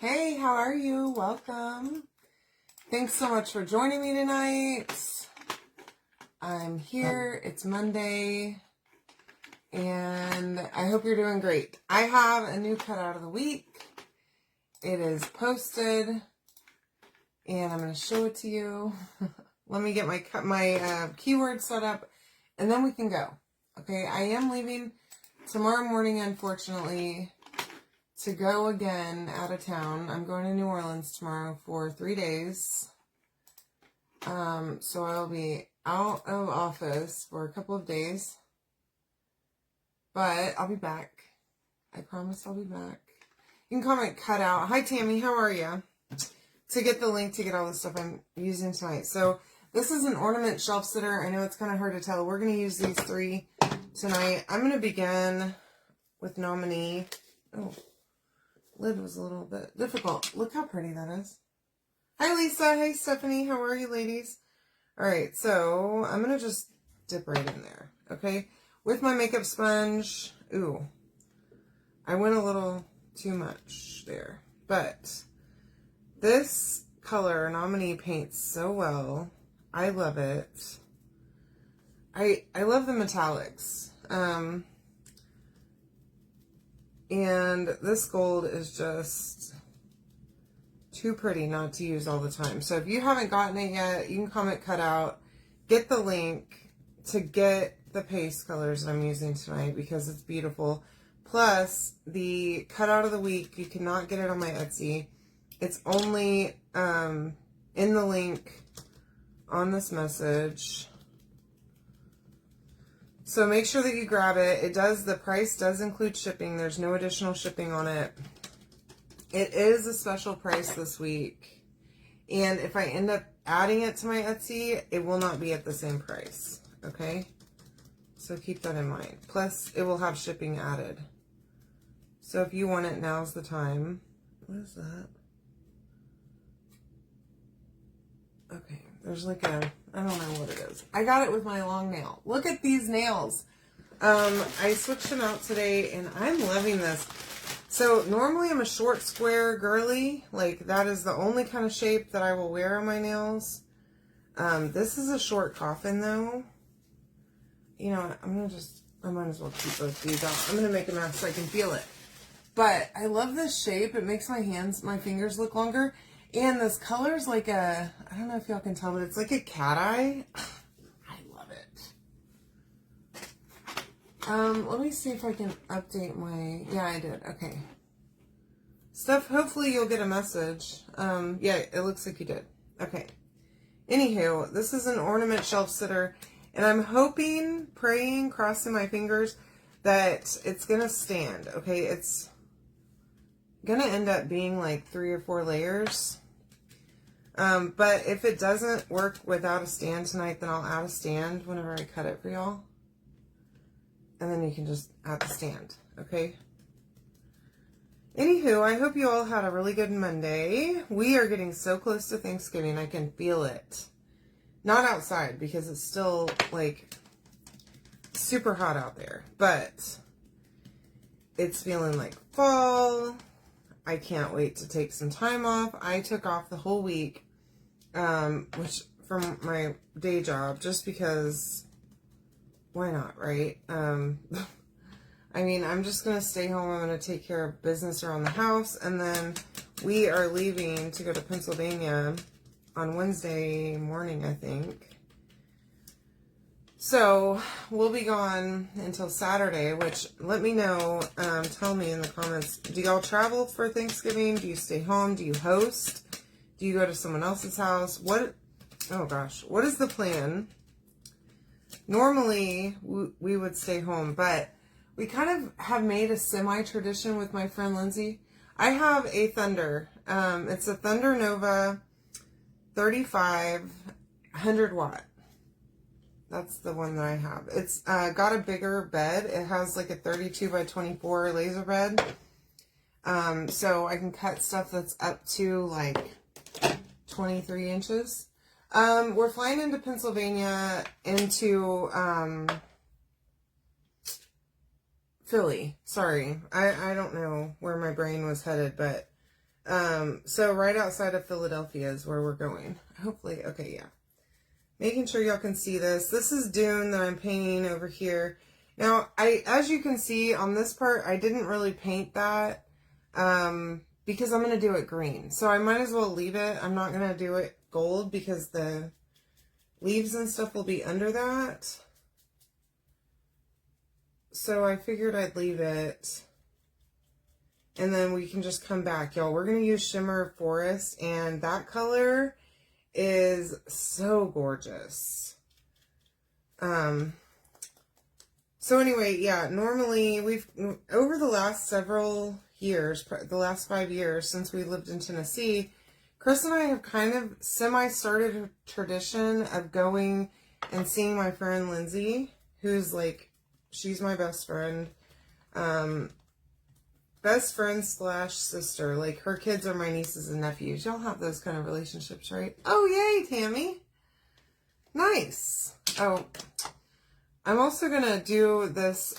Hey, how are you? Welcome. Thanks so much for joining me tonight. I'm here. It's Monday. And I hope you're doing great. I have a new cutout of the week. It is posted. And I'm going to show it to you. Let me get my keywords set up. And then we can go. Okay, I am leaving tomorrow morning, unfortunately, to go again out of town. I'm going to New Orleans tomorrow for 3 days. So I'll be out of office for a couple of days. But I'll be back. I promise I'll be back. You can comment Cutout. Hi, Tammy. How are you? To get the link to get all the stuff I'm using tonight. So this is an ornament shelf sitter. I know it's kind of hard to tell. We're going to use these 3 tonight. I'm going to begin with Nominee. Oh, lid was a little bit difficult. Look how pretty that is. Hi, Lisa. Hey, Stephanie. How are you, ladies? All right, so I'm going to just dip right in there, okay? With my makeup sponge. Ooh, I went a little too much there. But this color, Nominee, paints so well. I love it. I love the metallics. And this gold is just too pretty not to use all the time. So if you haven't gotten it yet, you can comment Cutout. Get the link to get the paste colors that I'm using tonight because it's beautiful. Plus, the Cutout of the week, you cannot get it on my Etsy. It's only in the link on this message. So make sure that you grab it. The price does include shipping. There's no additional shipping on it. It is a special price this week. And if I end up adding it to my Etsy, it will not be at the same price. Okay? So keep that in mind. Plus, it will have shipping added. So if you want it, now's the time. What is that? Okay, there's like I don't know what it is. I got it with my long nail. Look at these nails. I switched them out today and I'm loving this. So normally I'm a short square girly. Like that is the only kind of shape that I will wear on my nails. This is a short coffin though. You know what, I might as well keep both these out. I'm going to make a mess so I can feel it. But I love this shape. It makes my fingers look longer. And this color is like I don't know if y'all can tell, but it's like a cat eye. I love it. Let me see if I can update yeah, I did. Okay. Steph, hopefully you'll get a message. Yeah, it looks like you did. Okay. Anywho, this is an ornament shelf sitter. And I'm hoping, praying, crossing my fingers that it's going to stand. Okay, it's going to end up being like 3 or 4 layers. But if it doesn't work without a stand tonight, then I'll add a stand whenever I cut it for y'all. And then you can just add the stand, okay? Anywho, I hope you all had a really good Monday. We are getting so close to Thanksgiving. I can feel it. Not outside because it's still like super hot out there. But it's feeling like fall. I can't wait to take some time off. I took off the whole week, which from my day job, just because, why not, right? I mean, I'm just going to stay home. I'm going to take care of business around the house. And then we are leaving to go to Pennsylvania on Wednesday morning, I think. So we'll be gone until Saturday, which let me know, tell me in the comments, do y'all travel for Thanksgiving? Do you stay home? Do you host? Do you go to someone else's house? Oh gosh, what is the plan? Normally we would stay home, but we kind of have made a semi-tradition with my friend Lindsay. I have a Thunder. It's a Thunder Nova 3500 watt. That's the one that I have. It's got a bigger bed. It has like a 32 by 24 laser bed. So I can cut stuff that's up to like 23 inches. We're flying into Pennsylvania, into Philly. Sorry. I don't know where my brain was headed, but So right outside of Philadelphia is where we're going. Hopefully, okay, yeah. Making sure y'all can see this. This is Dune that I'm painting over here. Now, as you can see on this part, I didn't really paint that because I'm going to do it green. So I might as well leave it. I'm not going to do it gold because the leaves and stuff will be under that. So I figured I'd leave it. And then we can just come back. Y'all, we're going to use Shimmer Forest. And that color is so gorgeous. So anyway, yeah, normally over the last several years, the last 5 years since we lived in Tennessee, Chris and I have kind of semi-started a tradition of going and seeing my friend Lindsay, who's like, she's my best friend. Best friend / sister. Like, her kids are my nieces and nephews. Y'all have those kind of relationships, right? Oh, yay, Tammy. Nice. Oh, I'm also going to do this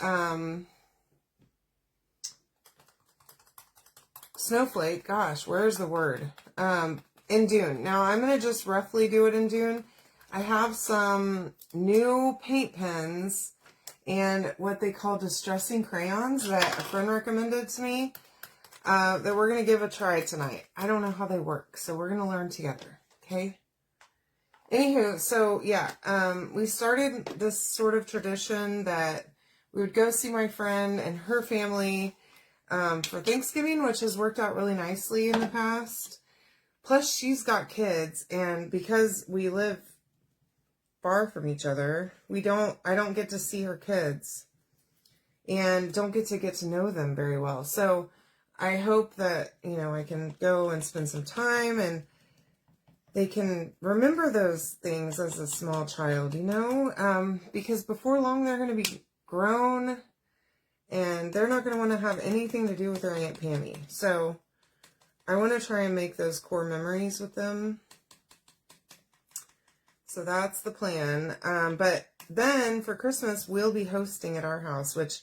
snowflake. Gosh, where's the word? In Dune. Now, I'm going to just roughly do it in Dune. I have some new paint pens and what they call distressing crayons that a friend recommended to me that we're going to give a try tonight. I don't know how they work, so we're going to learn together, okay? Anywho, so yeah, we started this sort of tradition that we would go see my friend and her family for Thanksgiving, which has worked out really nicely in the past. Plus, she's got kids, and because we live far from each other, I don't get to see her kids and don't get to know them very well. So I hope that, you know, I can go and spend some time and they can remember those things as a small child, you know, because before long they're going to be grown and they're not going to want to have anything to do with their Aunt Pammy. So I want to try and make those core memories with them. So that's the plan. But then for Christmas, we'll be hosting at our house, which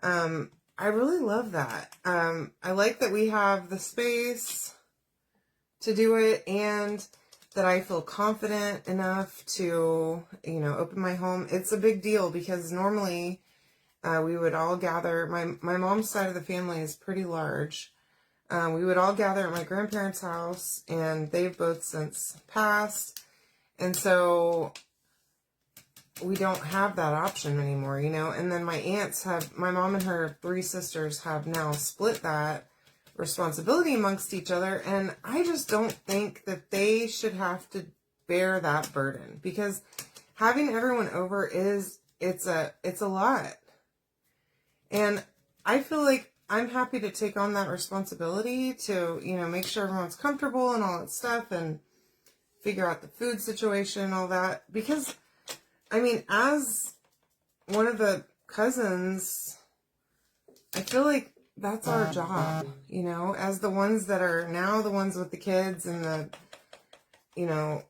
I really love that. I like that we have the space to do it and that I feel confident enough to, you know, open my home. It's a big deal because normally we would all gather. My mom's side of the family is pretty large. We would all gather at my grandparents' house, and they've both since passed. And so we don't have that option anymore, you know. And then my mom and her 3 sisters have now split that responsibility amongst each other. And I just don't think that they should have to bear that burden, because having everyone over it's a lot. And I feel like I'm happy to take on that responsibility to, you know, make sure everyone's comfortable and all that stuff and figure out the food situation and all that. Because, I mean, as one of the cousins, I feel like that's our job, you know, as the ones that are now the ones with the kids and the, you know,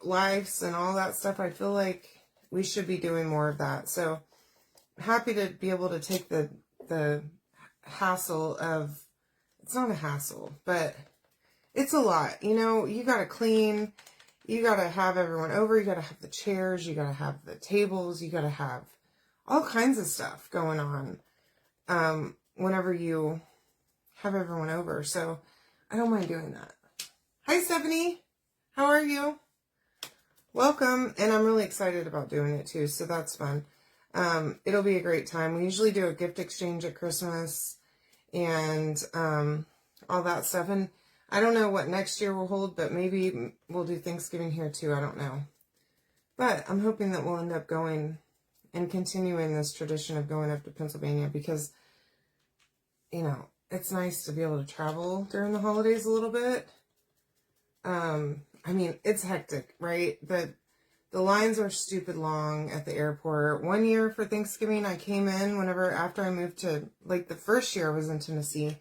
lives and all that stuff. I feel like we should be doing more of that. So I'm happy to be able to take the hassle of, it's not a hassle, but it's a lot, you know. You got to clean, you got to have everyone over, you got to have the chairs, you got to have the tables, you got to have all kinds of stuff going on whenever you have everyone over. So I don't mind doing that. Hi, Stephanie. How are you? Welcome. And I'm really excited about doing it too, so that's fun. It'll be a great time. We usually do a gift exchange at Christmas and all that stuff. And I don't know what next year will hold, but maybe we'll do Thanksgiving here too. I don't know. But I'm hoping that we'll end up going and continuing this tradition of going up to Pennsylvania because, you know, it's nice to be able to travel during the holidays a little bit. I mean, it's hectic, right? The lines are stupid long at the airport. One year for Thanksgiving, I came in after I moved to, like, the first year I was in Tennessee,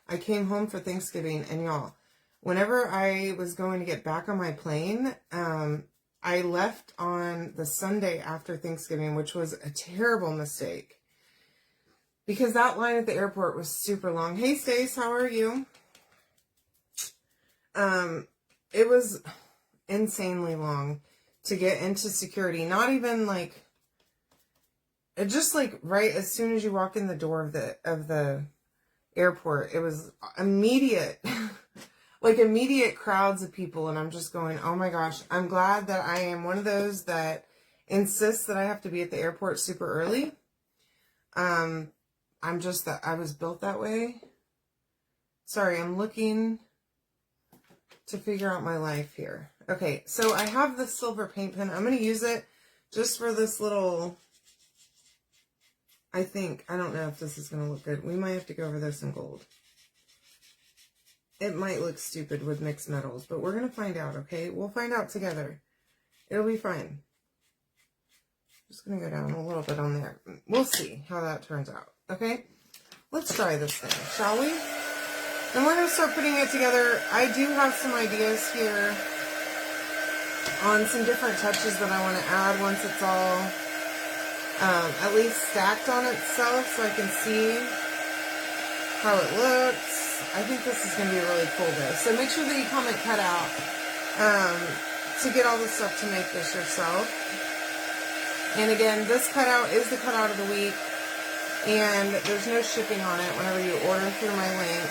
I came home for Thanksgiving, and y'all, whenever I was going to get back on my plane, I left on the Sunday after Thanksgiving, which was a terrible mistake. Because that line at the airport was super long. Hey, Stace, how are you? It was insanely long to get into security. Not even like, it just like right as soon as you walk in the door of the airport, it was immediate, like immediate crowds of people. And I'm just going, oh my gosh, I'm glad that I am one of those that insists that I have to be at the airport super early. I'm just that I was built that way. Sorry, I'm looking to figure out my life here. Okay, so I have this silver paint pen. I'm going to use it just for this little, I don't know if this is going to look good. We might have to go over this in gold. It might look stupid with mixed metals, but we're going to find out, okay? We'll find out together. It'll be fine. Just going to go down a little bit on there. We'll see how that turns out, okay? Let's try this thing, shall we? And we're going to start putting it together. I do have some ideas here on some different touches that I want to add once it's all at least stacked on itself so I can see how it looks. I think this is going to be really cool though. So make sure that you comment Cutout to get all the stuff to make this yourself. And again, this cutout is the cutout of the week, and there's no shipping on it whenever you order through my link.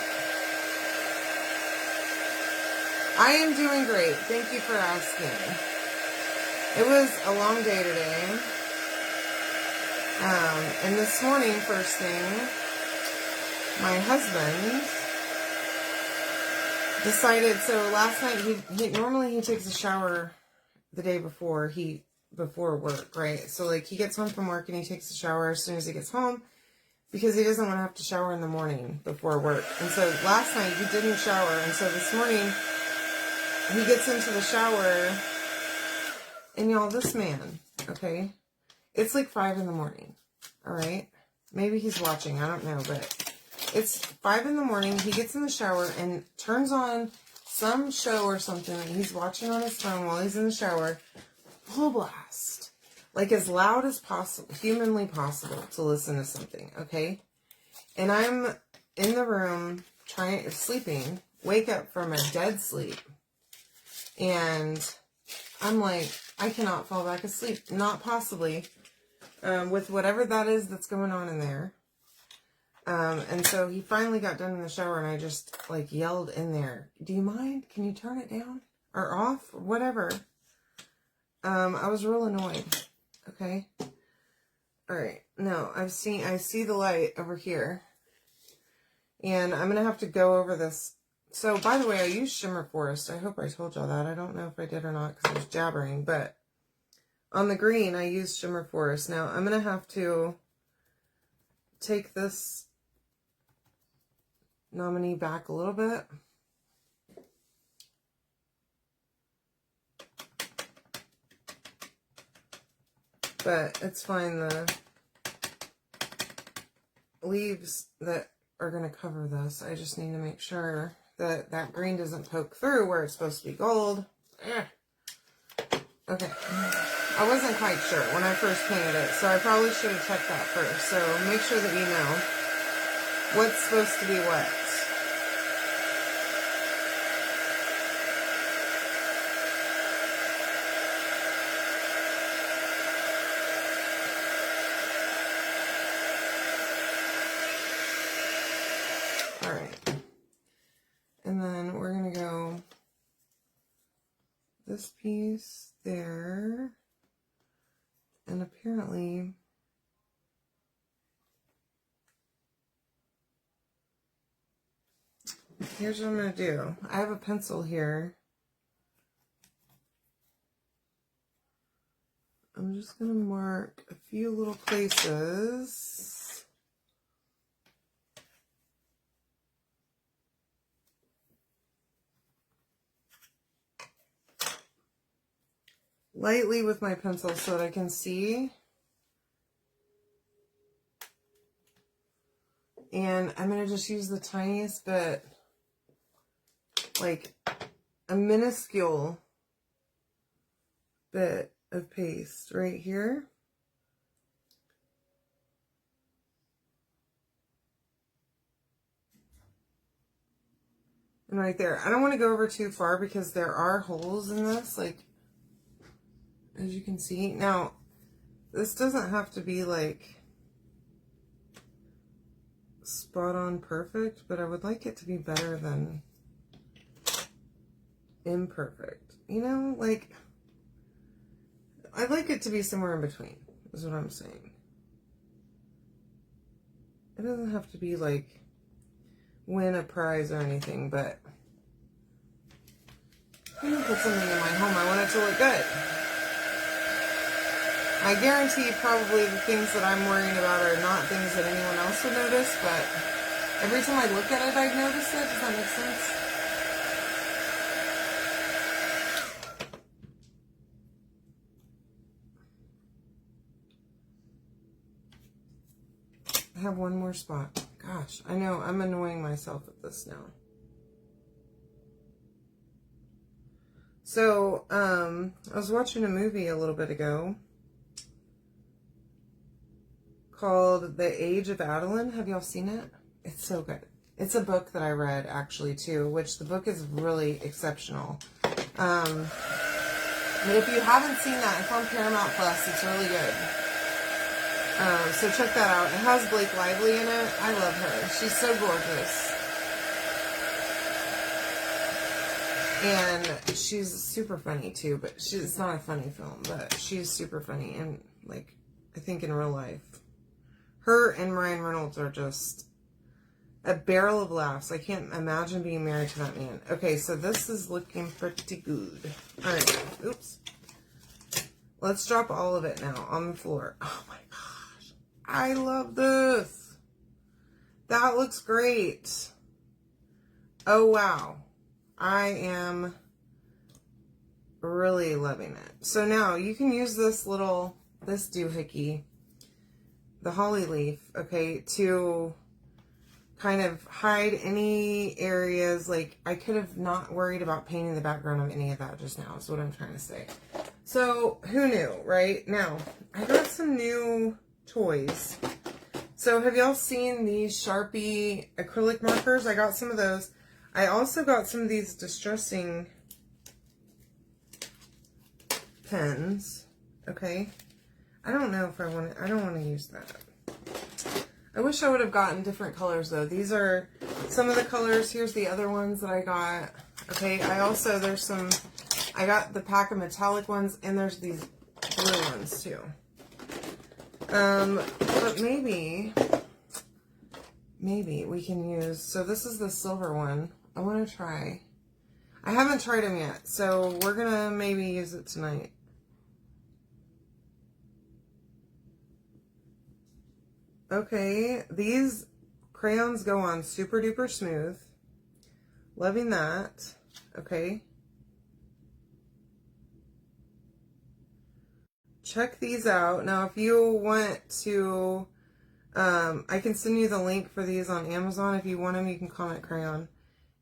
I am doing great. Thank you for asking. It was a long day today. And this morning, first thing, my husband decided, so last night, he normally he takes a shower the day before work, right? So like he gets home from work and he takes a shower as soon as he gets home because he doesn't want to have to shower in the morning before work. And so last night he didn't shower, and so this morning he gets into the shower, and y'all, this man, okay, it's like 5 in the morning, all right? Maybe he's watching, I don't know, but it's 5 in the morning. He gets in the shower and turns on some show or something that he's watching on his phone while he's in the shower, full blast, like as loud as possible, humanly possible to listen to something, okay? And I'm in the room sleeping, wake up from a dead sleep, and I'm like, I cannot fall back asleep. Not possibly. With whatever that is that's going on in there. And so he finally got done in the shower, and I just like yelled in there, do you mind? Can you turn it down? Or off? Or whatever. I was real annoyed. Okay. Alright. No, I see the light over here. And I'm going to have to go over this. So, by the way, I used Shimmer Forest. I hope I told y'all that. I don't know if I did or not because I was jabbering. But on the green, I used Shimmer Forest. Now, I'm going to have to take this nominee back a little bit. But it's fine. The leaves that are going to cover this, I just need to make sure that that green doesn't poke through where it's supposed to be gold. Okay. I wasn't quite sure when I first painted it, so I probably should have checked that first. So make sure that you know what's supposed to be what. This piece there, and apparently here's what I'm going to do. I have a pencil here. I'm just going to mark a few little places. Lightly with my pencil so that I can see. And I'm going to just use the tiniest bit, like a minuscule bit of paste right here. And right there. I don't want to go over too far because there are holes in this, like, as you can see. Now, this doesn't have to be, like, spot on perfect, but I would like it to be better than imperfect. You know, like, I'd like it to be somewhere in between, is what I'm saying. It doesn't have to be, like, win a prize or anything, but I'm gonna put something in my home. I want it to look good. I guarantee probably the things that I'm worrying about are not things that anyone else would notice, but every time I look at it, I notice it. Does that make sense? I have one more spot. Gosh, I know I'm annoying myself with this now. So, I was watching a movie a little bit ago called The Age of Adeline. Have y'all seen it? It's so good. It's a book that I read, actually, too, which the book is really exceptional. But if you haven't seen that, it's on Paramount Plus. It's really good. So check that out. It has Blake Lively in it. I love her. She's so gorgeous. And she's super funny, too. But it's not a funny film, but she's super funny. And, like, I think in real life, her and Ryan Reynolds are just a barrel of laughs. I can't imagine being married to that man. Okay, so this is looking pretty good. All right. Oops. Let's drop all of it now on the floor. Oh, my gosh. I love this. That looks great. Oh, wow. I am really loving it. So now you can use this doohickey, the holly leaf, okay, to kind of hide any areas. Like, I could have not worried about painting the background of any of that just now, is what I'm trying to say. So, who knew, right? Now, I got some new toys. So, have y'all seen these Sharpie acrylic markers? I got some of those. I also got some of these distressing pens, okay? I don't know if I don't want to use that. I wish I would have gotten different colors, though. These are some of the colors. Here's the other ones that I got. Okay, I got the pack of metallic ones, and there's these blue ones, too. But maybe we can use, so this is the silver one. I want to try. I haven't tried them yet, so we're going to maybe use it tonight. Okay, these crayons go on super duper smooth. Loving that. Okay. Check these out. Now, if you want to, I can send you the link for these on Amazon. If you want them, you can comment crayon,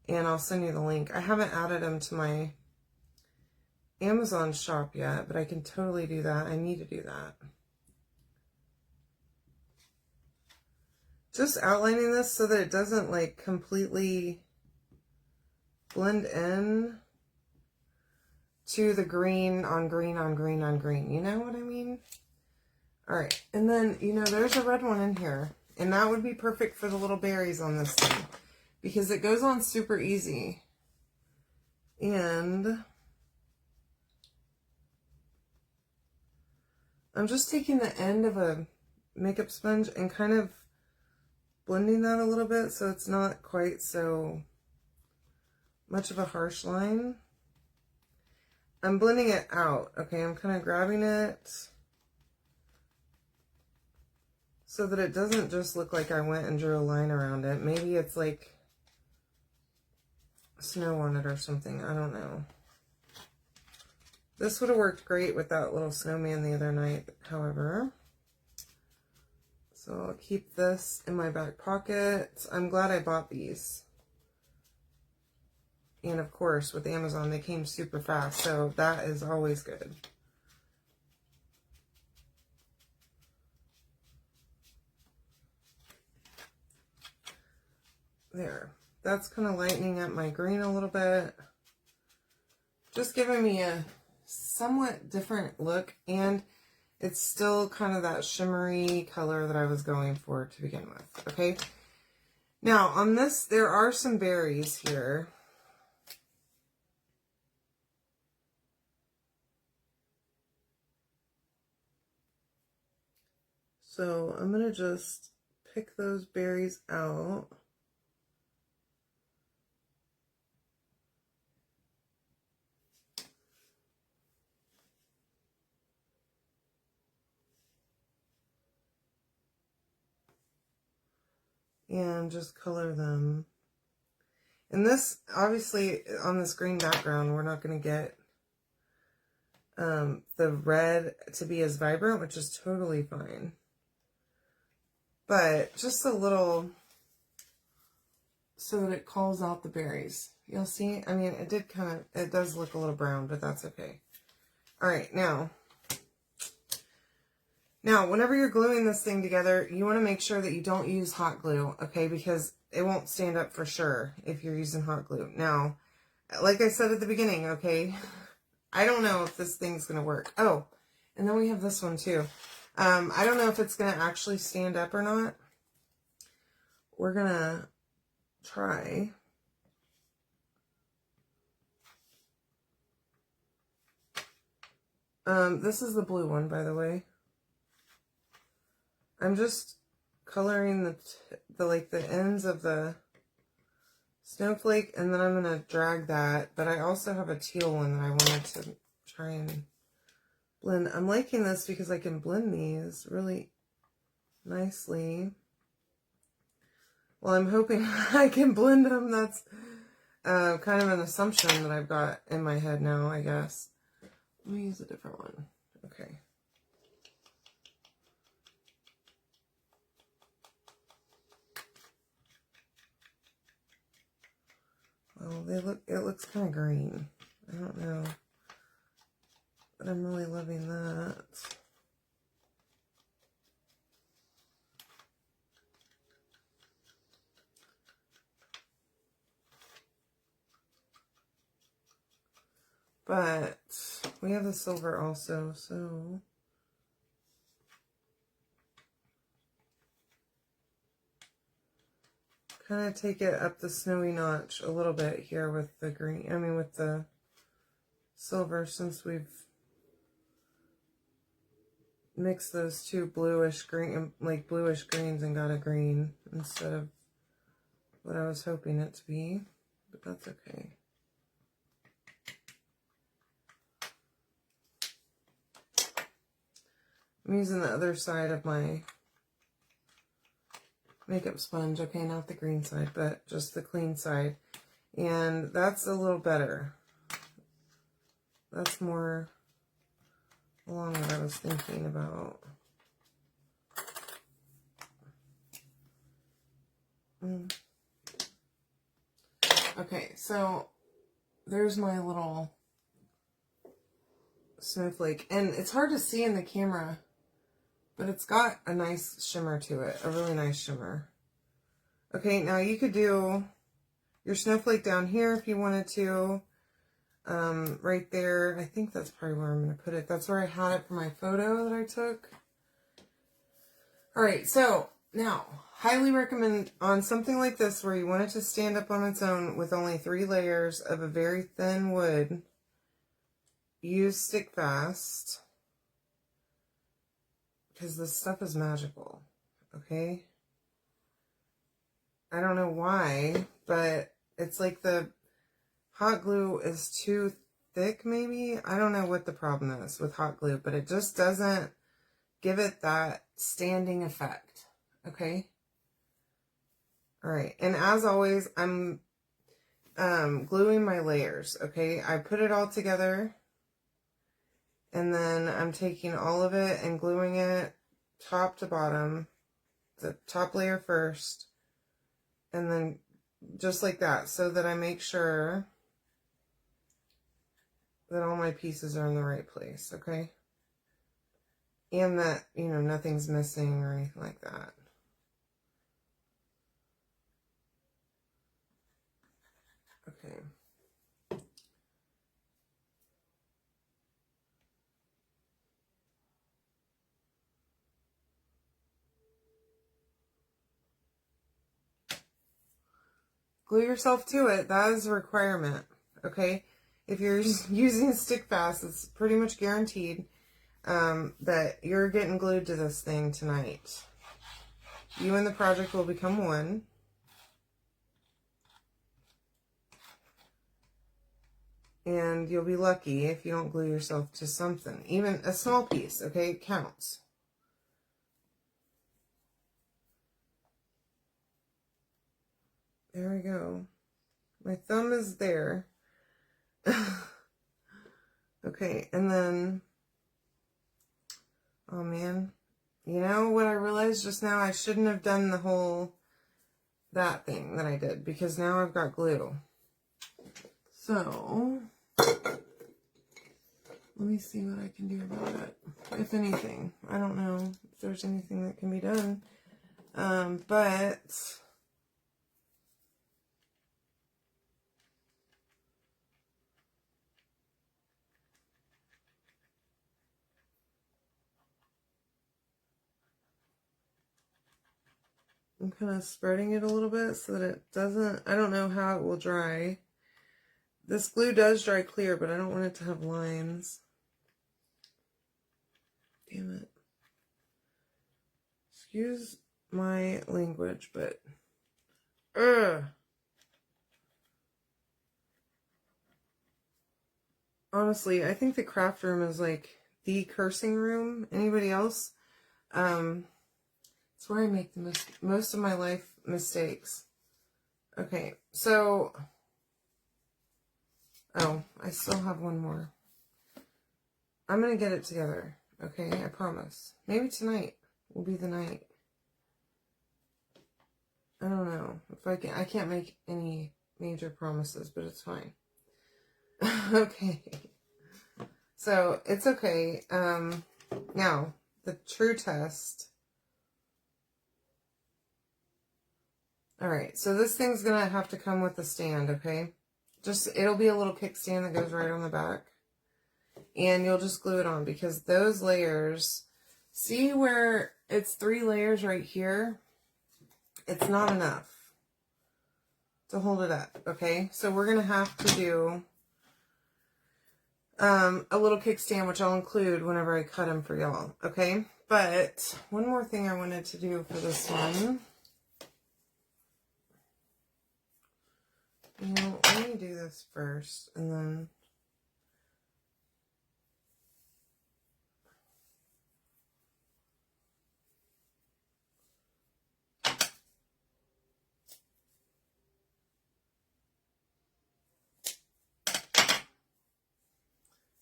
and I'll send you the link. I haven't added them to my Amazon shop yet, but I can totally do that. I need to do that. Just outlining this so that it doesn't, like, completely blend in to the green on green on green on green. You know what I mean? All right. And then, you know, there's a red one in here. And that would be perfect for the little berries on this thing, because it goes on super easy. And I'm just taking the end of a makeup sponge and kind of blending that a little bit so it's not quite so much of a harsh line. I'm blending it out, okay? I'm kind of grabbing it so that it doesn't just look like I went and drew a line around it. Maybe it's like snow on it or something. I don't know. This would have worked great with that little snowman the other night, however. So I'll keep this in my back pocket. I'm glad I bought these. And of course, with Amazon, they came super fast, so that is always good. There. that's kind of lightening up my green a little bit. Just giving me a somewhat different look, and it's still kind of that shimmery color that I was going for to begin with, okay? Now, on this, there are some berries here. So I'm going to just pick those berries out. And just color them. And this, obviously, on this green background, we're not going to get the red to be as vibrant, which is totally fine. But just a little so that it calls out the berries. You'll see, I mean, it does look a little brown, but that's okay. All right, now, whenever you're gluing this thing together, you want to make sure that you don't use hot glue, okay? Because it won't stand up for sure if you're using hot glue. Now, like I said at the beginning, okay, I don't know if this thing's going to work. Oh, and then we have this one too. I don't know if it's going to actually stand up or not. We're going to try. This is the blue one, by the way. I'm just coloring the ends of the snowflake, and then I'm going to drag that, but I also have a teal one that I wanted to try and blend. I'm liking this because I can blend these really nicely. Well, I'm hoping I can blend them. That's kind of an assumption that I've got in my head now, I guess. Let me use a different one. Okay. Well, it looks kind of green. I don't know, but I'm really loving that. But we have the silver also, so kind of take it up the snowy notch a little bit here with the green, I mean with the silver, since we've mixed those two bluish green, like bluish greens, and got a green instead of what I was hoping it to be, but that's okay. I'm using the other side of my makeup sponge. Okay, not the green side, but just the clean side. And that's a little better. That's more along what I was thinking about. Okay, so there's my little snowflake. And it's hard to see in the camera, but it's got a nice shimmer to it, a really nice shimmer. Okay, now you could do your snowflake down here if you wanted to. Right there, I think that's probably where I'm going to put it. That's where I had it for my photo that I took. Alright, so now, highly recommend on something like this where you want it to stand up on its own with only 3 layers of a very thin wood, use Stick Fast. Because this stuff is magical, okay? I don't know why, but it's like the hot glue is too thick, maybe? I don't know what the problem is with hot glue, but it just doesn't give it that standing effect, okay? All right, and as always, I'm gluing my layers, okay? I put it all together. And then I'm taking all of it and gluing it top to bottom, the top layer first, and then just like that, so that I make sure that all my pieces are in the right place, okay? And that, you know, nothing's missing or anything like that. Okay. Glue yourself to it. That is a requirement. Okay. If you're using stick fast, it's pretty much guaranteed that you're getting glued to this thing tonight. You and the project will become one. And you'll be lucky if you don't glue yourself to something. Even a small piece, okay? It counts. There we go. My thumb is there. Okay, and then... Oh, man. You know what I realized just now? I shouldn't have done the whole... that thing that I did. Because now I've got glue. So... let me see what I can do about it. If anything. I don't know if there's anything that can be done. But... I'm kind of spreading it a little bit so that it doesn't... I don't know how it will dry. This glue does dry clear, but I don't want it to have lines. Damn it. Excuse my language, but... Honestly, I think the craft room is like the cursing room. Anybody else? It's where I make the most of my life mistakes. Okay, so... oh, I still have one more. I'm going to get it together. Okay, I promise. Maybe tonight will be the night. I don't know. If I can't make any major promises, but it's fine. Okay. So, it's okay. Now, the true test. Alright, so this thing's going to have to come with a stand, okay? It'll be a little kickstand that goes right on the back. And you'll just glue it on because those layers, see where it's 3 layers right here? It's not enough to hold it up, okay? So we're going to have to do a little kickstand, which I'll include whenever I cut them for y'all, okay? But one more thing I wanted to do for this one. You know, let me do this first, and then...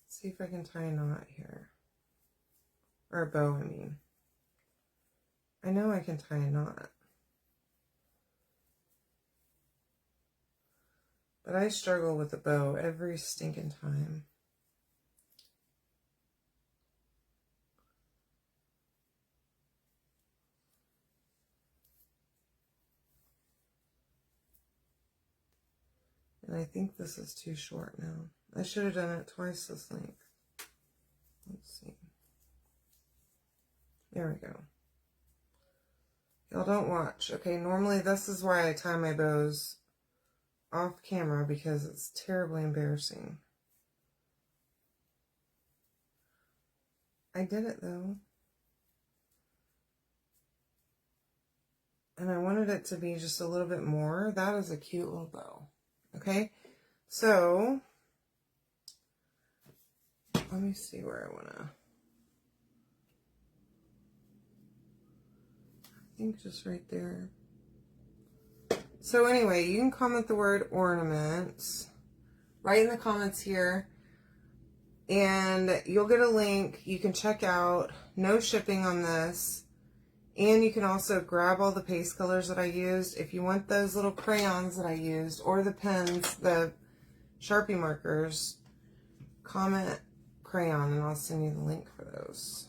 see if I can tie a knot here. Or a bow, I mean. I know I can tie a knot. But I struggle with the bow every stinking time. And I think this is too short now. I should have done it twice this length. Let's see. There we go. Y'all don't watch. Okay, normally this is why I tie my bows off camera because it's terribly embarrassing. I did it though. And I wanted it to be just a little bit more. That is a cute little bow. Okay, so let me see where I want to. I think just right there. So anyway, you can comment the word ornaments right in the comments here. And you'll get a link. You can check out. No shipping on this. And you can also grab all the paste colors that I used. If you want those little crayons that I used, or the pens, the Sharpie markers, comment crayon and I'll send you the link for those.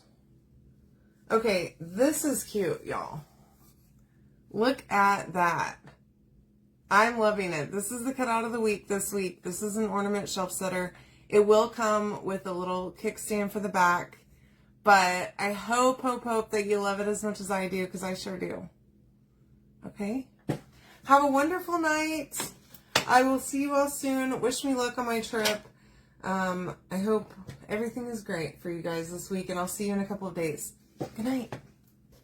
Okay, this is cute, y'all. Look at that. I'm loving it. This is the cutout of the week this week. This is an ornament shelf setter. It will come with a little kickstand for the back. But I hope that you love it as much as I do, because I sure do. Okay? Have a wonderful night. I will see you all soon. Wish me luck on my trip. I hope everything is great for you guys this week, and I'll see you in a couple of days. Good night.